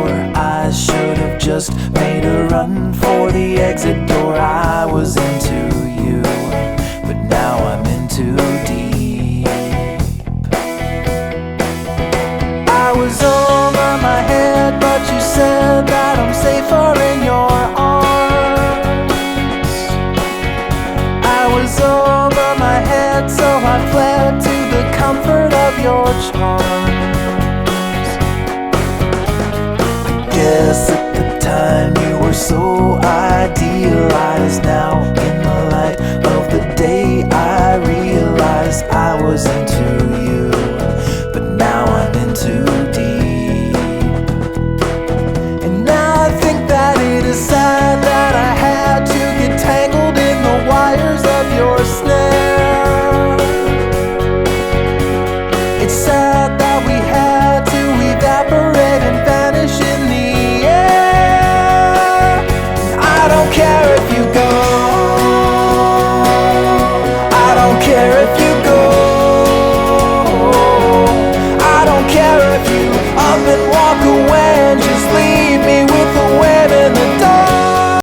your eyes should have just made a run for the exit door. I was into you, but now I'm in too deep. I was over my head, but you said that I'm safer in your arms. I was over my head, so I fled to the comfort of your charms. I guess at the time you were so idealized. Now